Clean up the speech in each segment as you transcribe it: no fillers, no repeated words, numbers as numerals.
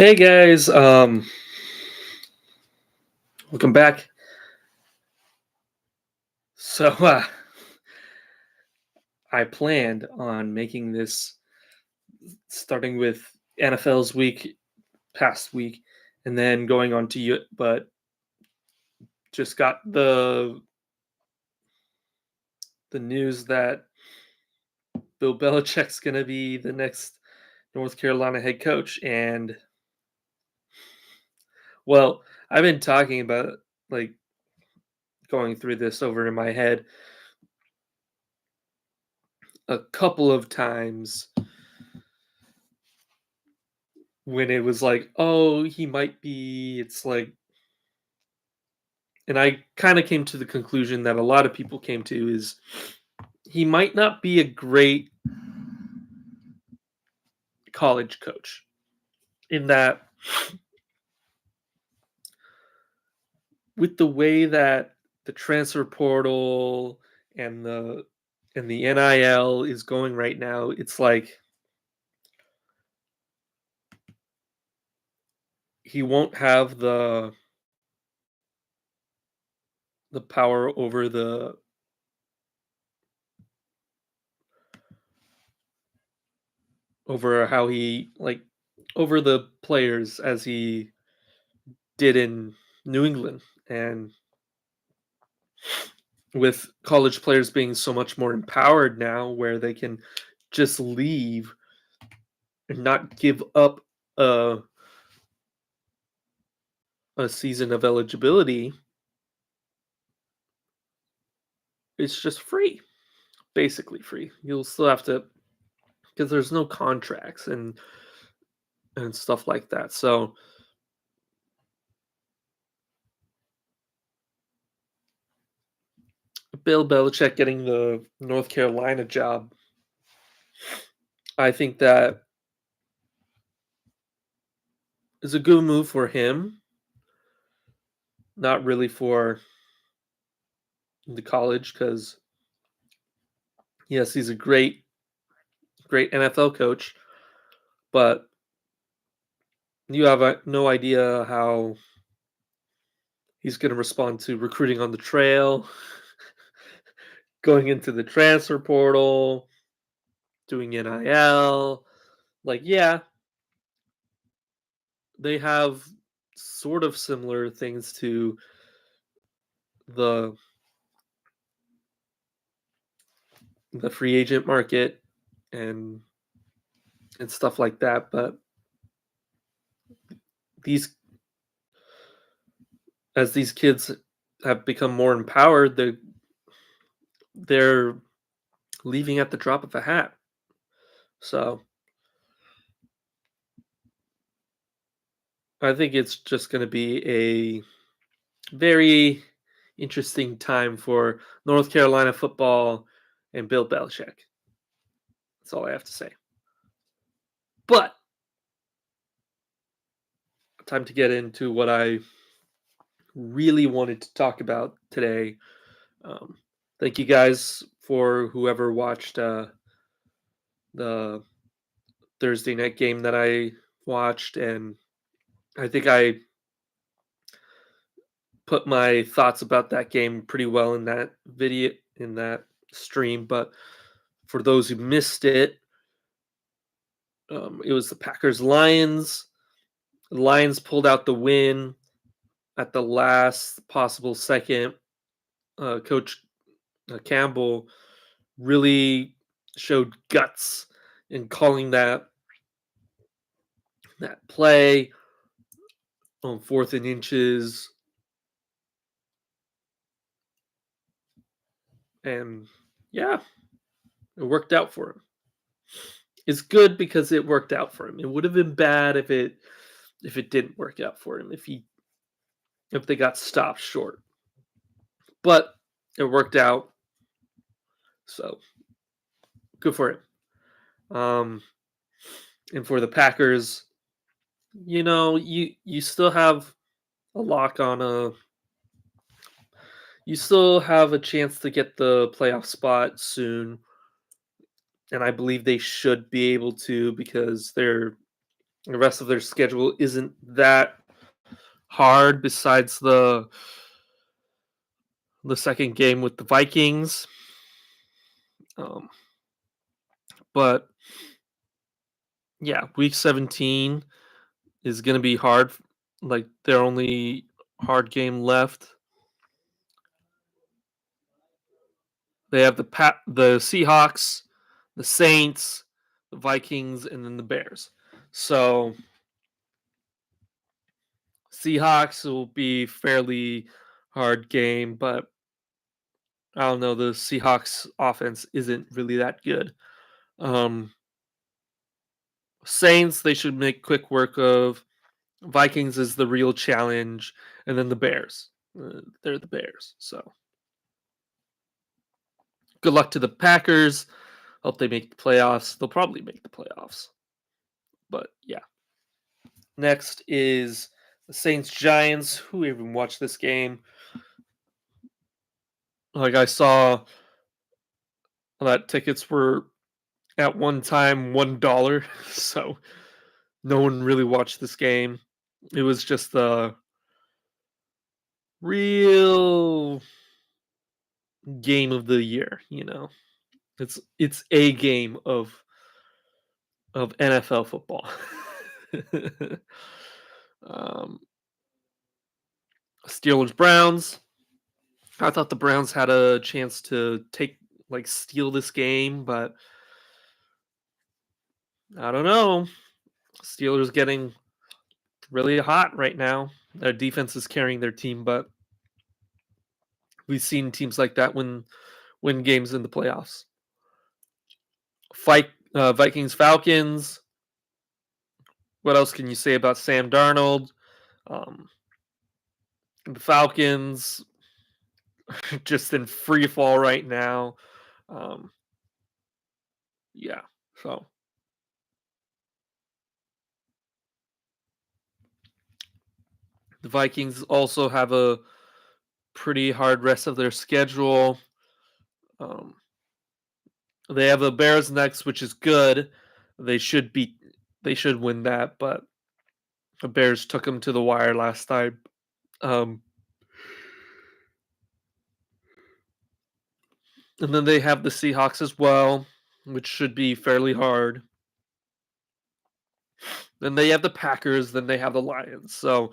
Hey guys, welcome back. So I planned on making this starting with NFL's week past week and then going on to you, but just got the news that Bill Belichick's going to be the next North Carolina head coach, and well, I've been talking about like going through this over in my head a couple of times when it was like, oh, he might be. It's like, and I kind of came to the conclusion that a lot of people came to is he might not be a great college coach in that with the way that the transfer portal and the NIL is going right now, it's like he won't have the power over how he like over the players as he did in New England, and with college players being so much more empowered now where they can just leave and not give up a a season of eligibility, it's just free, basically free. You'll still have to because there's no contracts and stuff like that. So Bill Belichick getting the North Carolina job, I think that is a good move for him, not really for the college because yes, he's a great NFL coach, but you have no idea how he's going to respond to recruiting on the trail, going into the transfer portal, doing NIL. Like, yeah, they have sort of similar things to the the free agent market and stuff like that, but these as these kids have become more empowered, they're leaving at the drop of a hat. So I think it's just going to be a very interesting time for North Carolina football and Bill Belichick. That's all I have to say. But time to get into what I really wanted to talk about today. Um, Thank you guys for whoever watched the Thursday night game that I watched, and I think I put my thoughts about that game pretty well in that video in that stream. But for those who missed it, it was the Packers Lions. The Lions pulled out the win at the last possible second. Coach Campbell really showed guts in calling that play on 4th and inches, and yeah, it worked out for him. It's good because it worked out for him. It would have been bad if it didn't work out for him, if they got stopped short. But it worked out, so good for him. And for the Packers, you still have a lock on a you still have a chance to get the playoff spot soon, and I believe they should be able to because they're The rest of their schedule isn't that hard besides the second game with the Vikings. Um, but yeah, week 17 is going to be hard. Like their only hard game left. They have the Seahawks, the Saints, the Vikings, and then the Bears. So Seahawks will be fairly hard game, but I don't know. The Seahawks offense isn't really that good. Um, Saints they should make quick work of. Vikings is the real challenge, and then the Bears. They're the Bears. So good luck to the Packers. Hope they make the playoffs. They'll probably make the playoffs. But yeah. Next is the Saints Giants. Who even watched this game? Like I saw that tickets were at one time $1, so no one really watched this game. It was just a real game of the year. It's a game of NFL football. um, Steelers Browns. I thought the Browns had a chance to steal this game, but I don't know. Steelers getting really hot right now. Their defense is carrying their team, but we've seen teams like that win games in the playoffs. Vikings Falcons. What else can you say about Sam Darnold? Um, the Falcons just in free fall right now. Um, yeah, so the Vikings also have a pretty hard rest of their schedule. Um, they have the Bears next, which is good. They should beat. They should win that, but the Bears took them to the wire last time. Um, and then they have the Seahawks as well, which should be fairly hard. Then they have the Packers. Then they have the Lions. So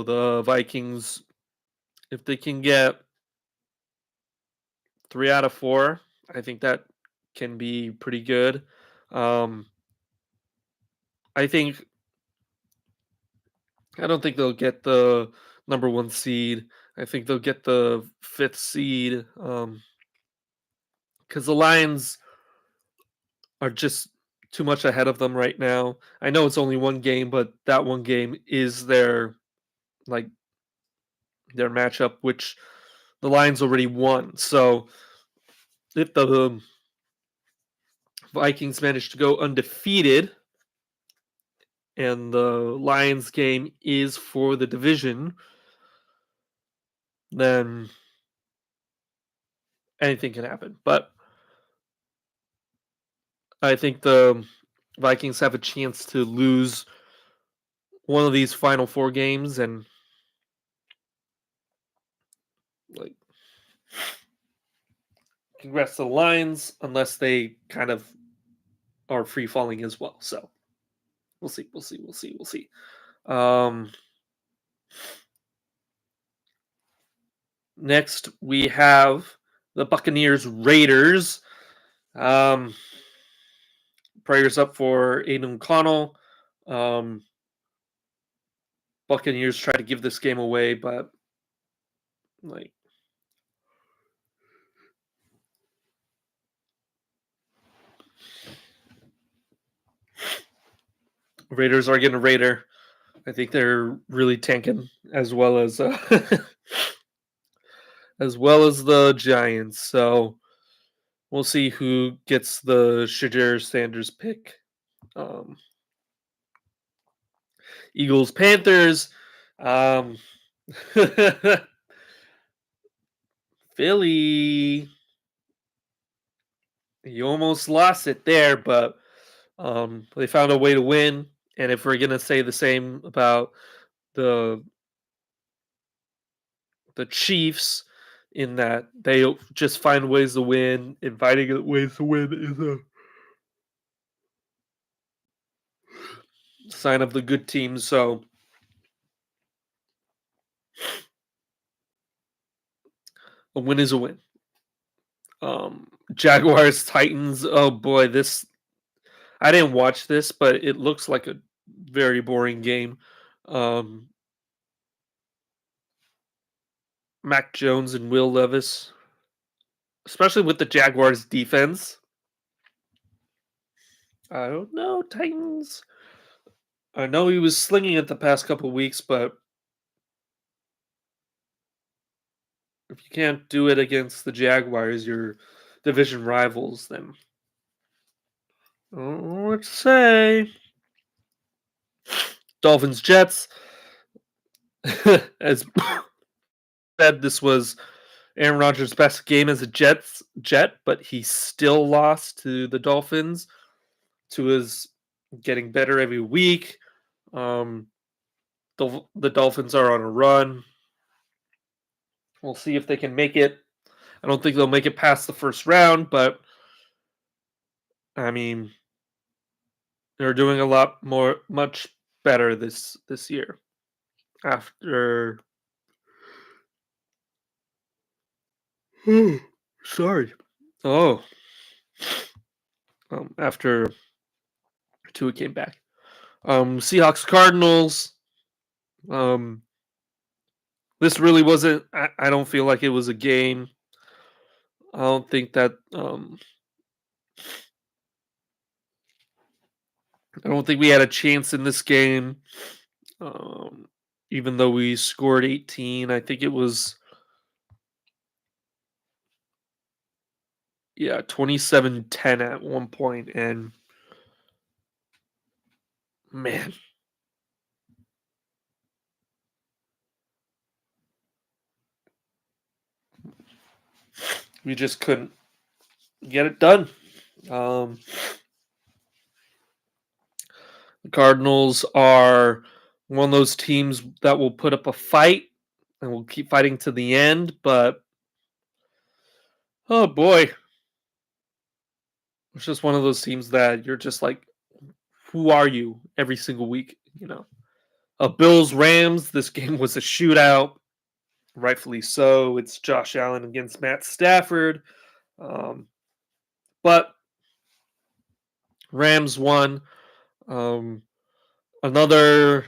the Vikings, if they can get 3 out of 4, I think that can be pretty good. Um, I think I don't think they'll get the number 1 seed. I think they'll get the 5th seed. Because the Lions are just too much ahead of them right now. I know it's only one game, but that one game is like their matchup, which the Lions already won. So if the Vikings manage to go undefeated, and the Lions game is for the division, then anything can happen. But I think the Vikings have a chance to lose one of these final 4 games, and like congrats to the Lions, unless they kind of are free falling as well. So we'll see, we'll see. Um, Next we have the Buccaneers Raiders. Um, Prayers up for Aiden O'Connell. Buccaneers try to give this game away, but like Raiders are getting a Raider. I think they're really tanking as well as as well as the Giants. So we'll see who gets the Shadir Sanders pick. Um, Eagles Panthers. Um, Philly You almost lost it there, but they found a way to win. And if we're gonna say the same about the the Chiefs, in that they just find ways to win, inviting ways to win is a sign of the good teams. So a win is a win. Jaguars Titans. Oh boy, this I didn't watch this, but it looks like a very boring game. Um, Mac Jones and Will Levis, especially with the Jaguars defense. I don't know, Titans. I know he was slinging it the past couple weeks, but if you can't do it against the Jaguars, your division rivals, then I don't know what to say. Dolphins Jets. As said, this was Aaron Rodgers' best game as a Jet, but he still lost to the Dolphins. To his getting better every week. Um, the Dolphins are on a run. We'll see if they can make it. I don't think they'll make it past the first round, but I mean, they're doing a lot more, much better this year. After, sorry, oh, after Tua came back. Seahawks Cardinals. Um, this really wasn't. I don't feel like it was a game. I don't think that. I don't think we had a chance in this game. Um, Even though we scored 18, I think it was, yeah, 27-10 at one point, and man, we just couldn't get it done. Um, the Cardinals are one of those teams that will put up a fight and will keep fighting to the end, but oh boy, it's just one of those teams that you're just like, who are you every single week, you know? Bills Rams, this game was a shootout, rightfully so. It's Josh Allen against Matt Stafford. Um, but Rams won. Um, another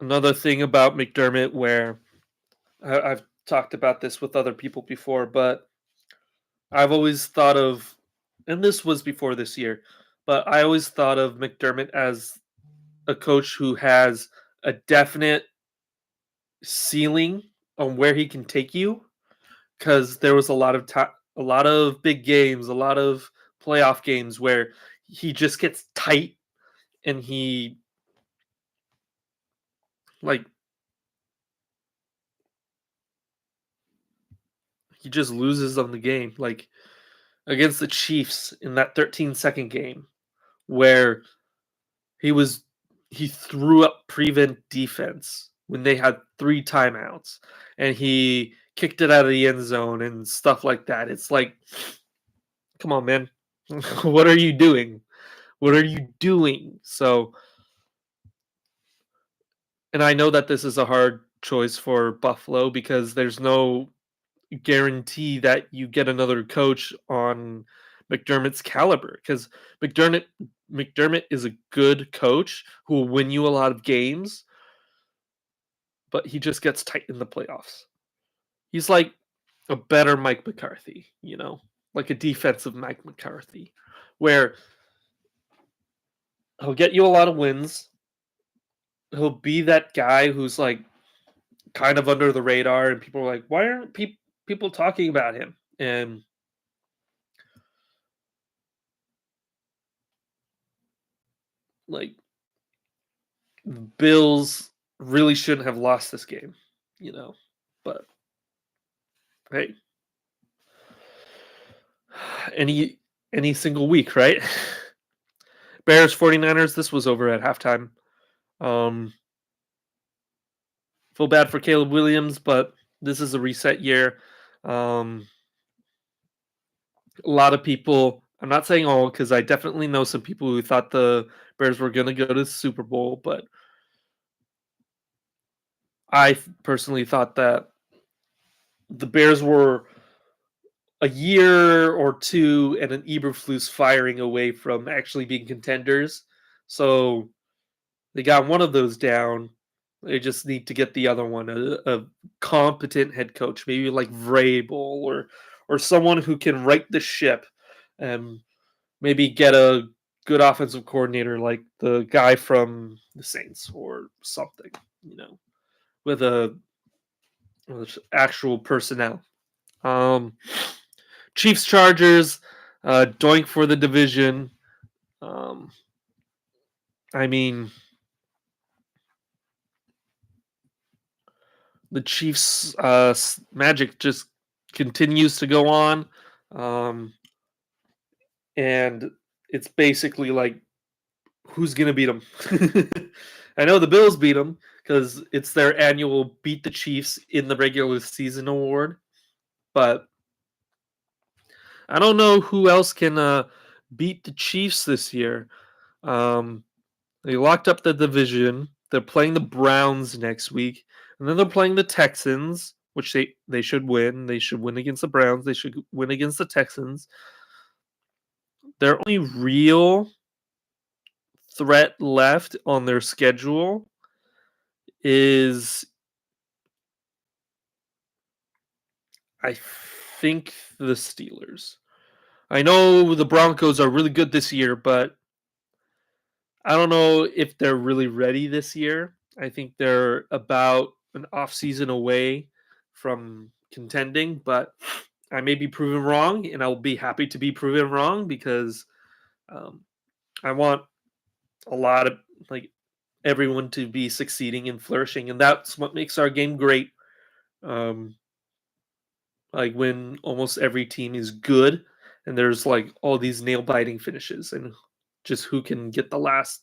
another thing about McDermott, where I've talked about this with other people before, but I've always thought of, and this was before this year, but I always thought of McDermott as a coach who has a definite ceiling on where he can take you, because there was a lot of time, a lot of big games, a lot of playoff games where he just gets tight and like he just loses on the game, like against the Chiefs in that 13-second game where he was he threw up prevent defense when they had 3 timeouts and he kicked it out of the end zone and stuff like that. It's like, come on, man. What are you doing? What are you doing? So, and I know that this is a hard choice for Buffalo because there's no guarantee that you get another coach on McDermott's caliber, because McDermott McDermott is a good coach who will win you a lot of games, but he just gets tight in the playoffs. He's like a better Mike McCarthy, like a defensive Mike McCarthy, where he'll get you a lot of wins. He'll be that guy who's like kind of under the radar, and people are like, why aren't people talking about him? And like, Bills really shouldn't have lost this game, you know. But hey, any single week, right? Bears 49ers, this was over at halftime. Um, Feel bad for Caleb Williams, but this is a reset year. Um, a lot of people, I'm not saying all, because I definitely know some people who thought the Bears were going to go to the Super Bowl, but personally thought that the Bears were a year or two and an Eberflus firing away from actually being contenders. So they got one of those down. They just need to get the other one, a competent head coach, maybe like Vrabel or someone who can right the ship, and maybe get a good offensive coordinator like the guy from the Saints or something, you know, with with actual personnel. Um, Chiefs Chargers, doink for the division. Um, I mean, the Chiefs' magic just continues to go on, um, and it's basically like who's gonna beat them. I know the Bills beat them because it's their annual "Beat the Chiefs in the Regular Season" award, but I don't know who else can beat the Chiefs this year. Um, They locked up the division. They're playing the Browns next week, and then they're playing the Texans, which they should win. They should win against the Browns. They should win against the Texans. Their only real threat left on their schedule is, I think, the Steelers. I know the Broncos are really good this year, but I don't know if they're really ready this year. I think they're about an off season away from contending, but I may be proven wrong, and I'll be happy to be proven wrong because um, I want a lot of like everyone to be succeeding and flourishing, and that's what makes our game great. Um, like when almost every team is good, and there's like all these nail biting finishes, and just who can get the last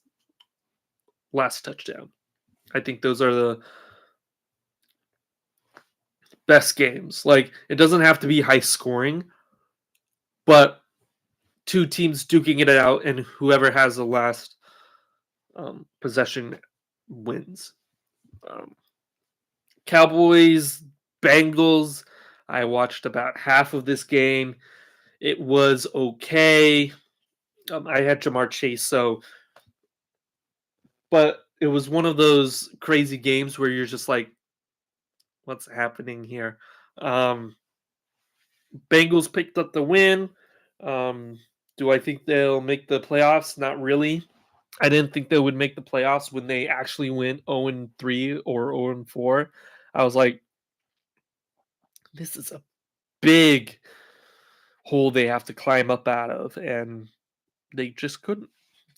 touchdown. I think those are the best games. Like it doesn't have to be high scoring, but two teams duking it out, and whoever has the last possession wins. Um, Cowboys, Bengals. I watched about half of this game. It was okay. I had Jamar Chase, so but it was one of those crazy games where you're just like, "What's happening here?" Um, Bengals picked up the win. Um, do I think they'll make the playoffs? Not really. I didn't think they would make the playoffs when they actually went 0-3 or 0-4. I was like, this is a big hole they have to climb up out of, and they just couldn't.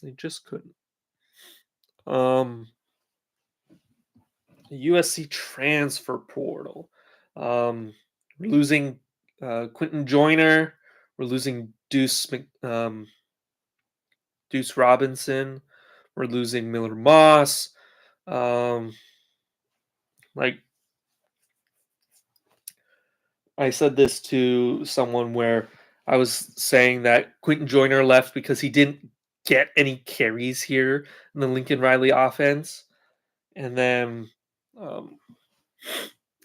They just couldn't. Um, USC transfer portal. We're losing Quentin Joyner. We're losing Deuce Robinson. We're losing Miller Moss. Um, like I said this to someone where I was saying that Quentin Joyner left because he didn't get any carries here in the Lincoln Riley offense. And then um,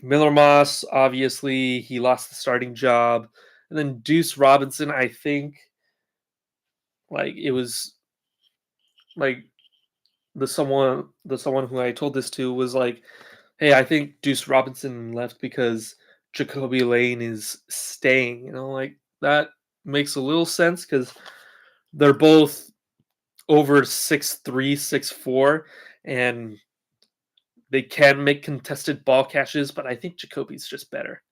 Miller Moss, obviously, he lost the starting job. And then Deuce Robinson, I think, like it was like the someone who I told this to was like, "Hey, I think Deuce Robinson left because Jacoby Lane is staying." Like that makes a little sense because they're both over 6'3", 6'4", and they can make contested ball catches, but I think Jacoby's just better.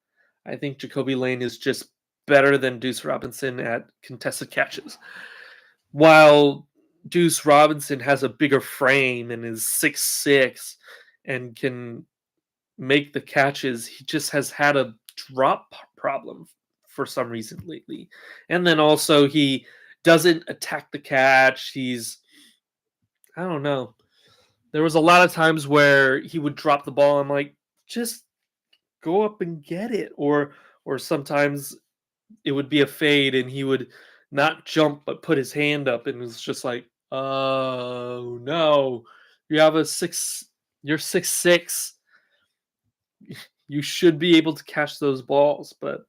I think Jacoby Lane is just better than Deuce Robinson at contested catches. While Deuce Robinson has a bigger frame and is 6'6" and can make the catches, he just has had a drop problem for some reason lately. And then also he doesn't attack the catch. I don't know. There was a lot of times where he would drop the ball. I'm like, just go up and get it. Or sometimes it would be a fade and he would not jump but put his hand up and it was just like, oh no, you have a six, you're 6'6". You should be able to catch those balls, but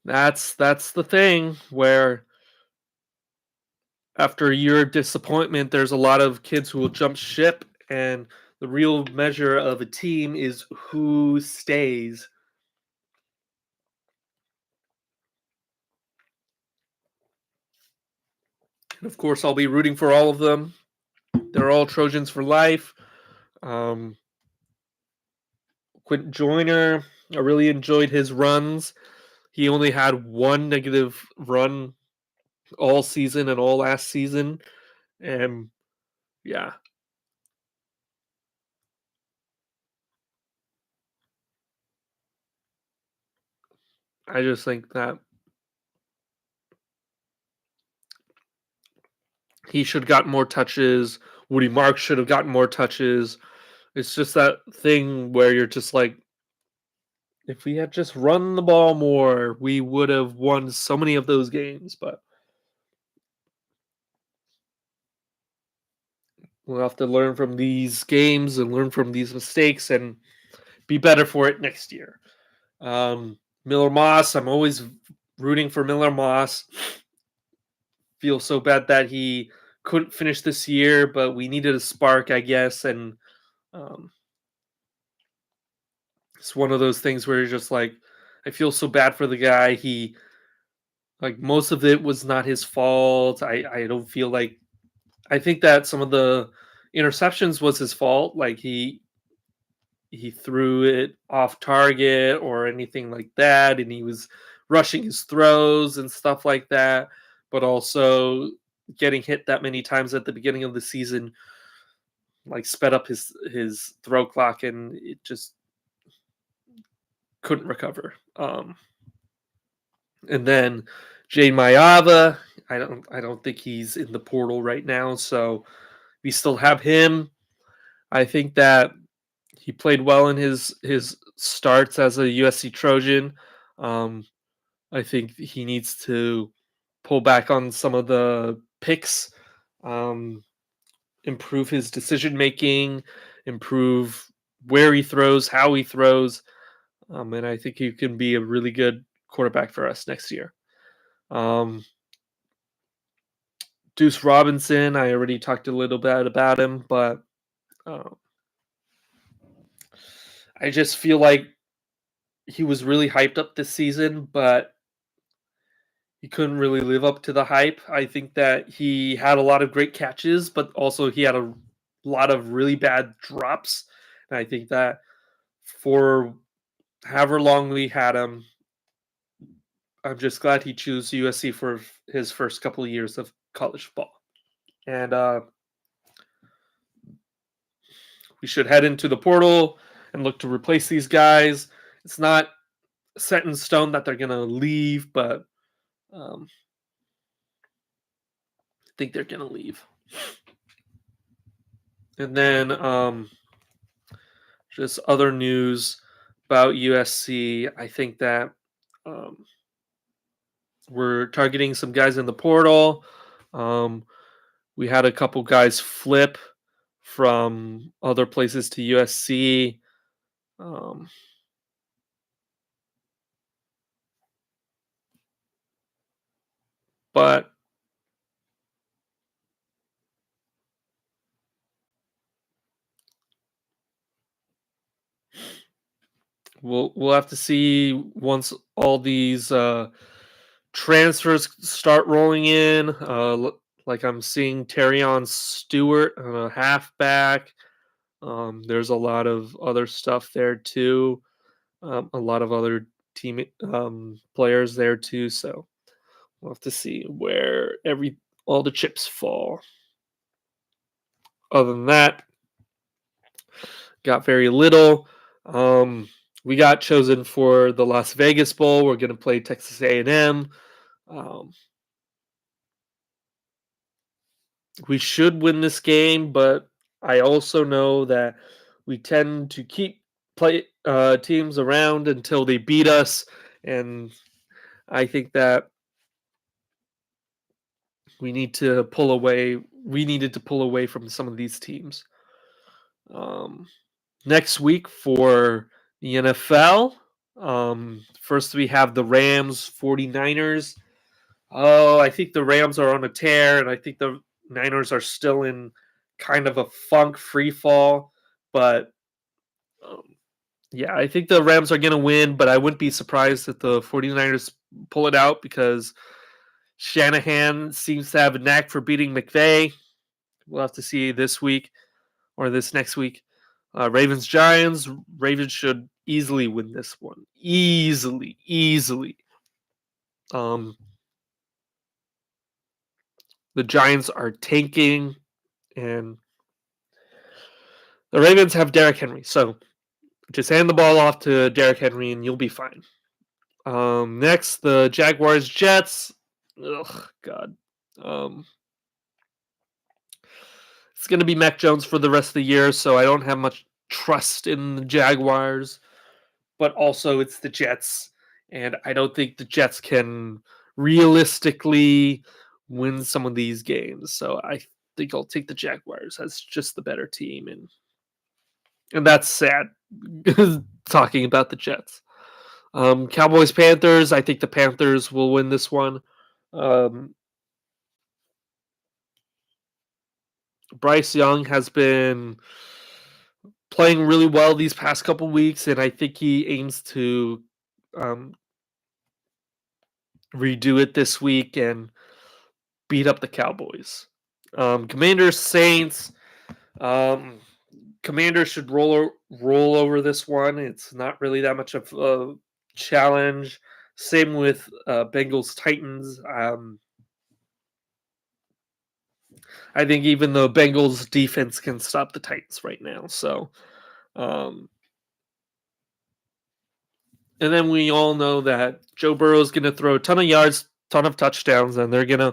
that's the thing where after a year of disappointment, there's a lot of kids who will jump ship, and the real measure of a team is who stays. And of course, I'll be rooting for all of them. They're all Trojans for life. Um, Quentin Joyner, I really enjoyed his runs. He only had one negative run all season and all last season. And yeah, I just think that he should have gotten more touches. Woody Marks should have gotten more touches. It's just that thing where you're just like, if we had just run the ball more, we would have won so many of those games. But we'll have to learn from these games and learn from these mistakes and be better for it next year. Miller Moss, I'm always rooting for Miller Moss. Feel so bad that he couldn't finish this year, but we needed a spark, I guess. And um, it's one of those things where you're just like, I feel so bad for the guy. Like, most of it was not his fault. I don't feel like, I think that some of the interceptions was his fault. Like, he threw it off target or anything like that, and he was rushing his throws and stuff like that. But also getting hit that many times at the beginning of the season, like, sped up his throw clock, and it just couldn't recover. And then Jay Mayava, I don't think he's in the portal right now, so we still have him. I think that he played well in his starts as a USC Trojan. Um, I think he needs to pull back on some of the picks, um, improve his decision making, improve where he throws, how he throws, and I think he can be a really good quarterback for us next year. Um, Deuce Robinson, I already talked a little bit about him, but uh, I just feel like he was really hyped up this season, but he couldn't really live up to the hype. I think that he had a lot of great catches, but also he had a lot of really bad drops. And I think that for however long we had him, I'm just glad he chose USC for his first couple of years of college football. And we should head into the portal and look to replace these guys. It's not set in stone that they're going to leave, but I think they're going to leave. And then just other news about USC. I think that um, we're targeting some guys in the portal. Um, we had a couple guys flip from other places to USC. Um, but we'll have to see once all these transfers start rolling in. Like I'm seeing Terrion Stewart, a halfback. There's a lot of other stuff there too. A lot of other team players there too. So we'll have to see where all the chips fall. Other than that, got very little. Um, we got chosen for the Las Vegas Bowl. We're going to play Texas A&M. Um, we should win this game, but I also know that we tend to keep play teams around until they beat us, and I think that we need to pull away. We needed to pull away from some of these teams. Um, Next week for the NFL, first we have the Rams 49ers. Oh, I think the Rams are on a tear, and I think the Niners are still in kind of a funk free fall. But um, yeah, I think the Rams are going to win, but I wouldn't be surprised if the 49ers pull it out because Shanahan seems to have a knack for beating McVay. We'll have to see this week or this next week. Ravens Giants. Ravens should easily win this one. Easily, easily. Um, the Giants are tanking, and the Ravens have Derrick Henry. So just hand the ball off to Derrick Henry, and you'll be fine. Next, the Jaguars Jets. Ugh, God. Um, it's going to be Mac Jones for the rest of the year, so I don't have much trust in the Jaguars. But also, it's the Jets, and I don't think the Jets can realistically win some of these games. So I think I'll take the Jaguars as just the better team, and that's sad. Talking about the Jets, Cowboys Panthers. I think the Panthers will win this one. Um, Bryce Young has been playing really well these past couple weeks, and I think he aims to um, redo it this week and beat up the Cowboys. Commanders Saints. Um, Commanders should roll over this one. It's not really that much of a challenge. Same with Bengals Titans. I think even the Bengals defense can stop the Titans right now. So, um, and then we all know that Joe Burrow is going to throw a ton of yards, ton of touchdowns, and they're gonna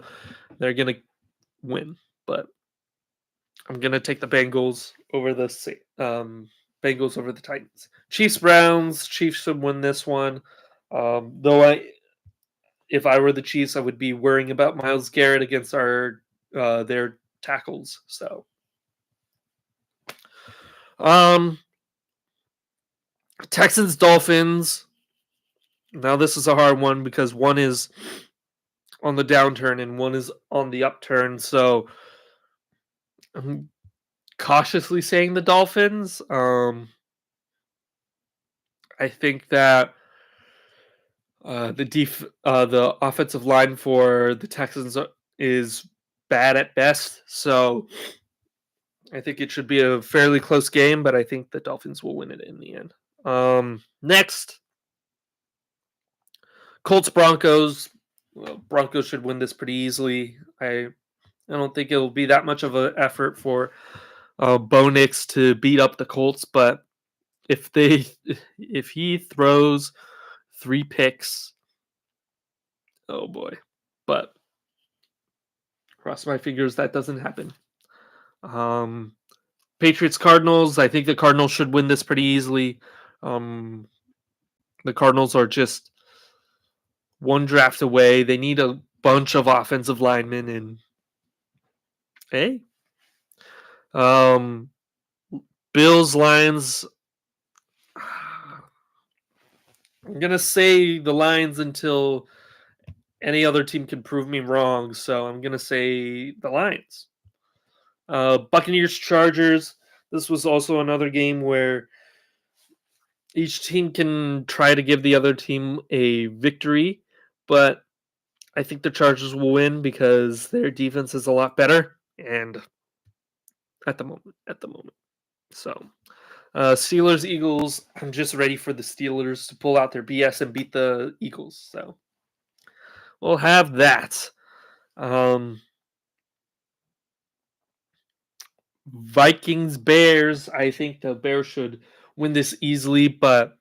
win. But I'm gonna take the Bengals over the Titans. Chiefs Browns. Chiefs should win this one. Though if I were the Chiefs, I would be worrying about Myles Garrett against their tackles. So, um, Texans Dolphins. Now this is a hard one because one is on the downturn and one is on the upturn. So I'm cautiously saying the Dolphins. I think that the offensive line for the Texans is bad at best. So I think it should be a fairly close game, but I think the Dolphins will win it in the end. Next, Colts Broncos. Well, Broncos should win this pretty easily. I don't think it'll be that much of an effort for Bo Nix to beat up the Colts, but if he throws 3 picks, oh boy! But cross my fingers that doesn't happen. Um, Patriots Cardinals. I think the Cardinals should win this pretty easily. Um, the Cardinals are just one draft away. They need a bunch of offensive linemen, and hey, um, Bills Lions. I'm gonna say the Lions until any other team can prove me wrong. So I'm gonna say the Lions. Buccaneers Chargers. This was also another game where each team can try to give the other team a victory, but I think the Chargers will win because their defense is a lot better. And at the moment. So Steelers Eagles. I'm just ready for the Steelers to pull out their BS and beat the Eagles. So we'll have that. Um, Vikings Bears. I think the Bears should win this easily, but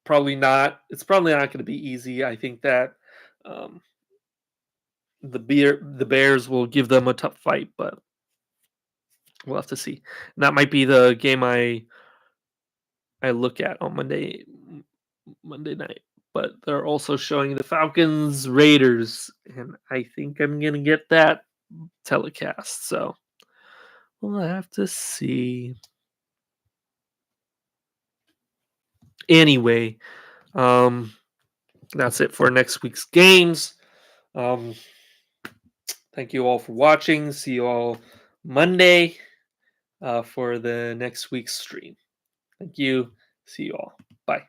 probably not. It's probably not going to be easy. I think that um, the Bears will give them a tough fight, but we'll have to see. And that might be the game I look at on Monday night. But they're also showing the Falcons Raiders, and I think I'm gonna get that telecast. So we'll have to see. Anyway, um, that's it for next week's games. Um, thank you all for watching. See you all Monday for the next week's stream. Thank you. See you all. Bye.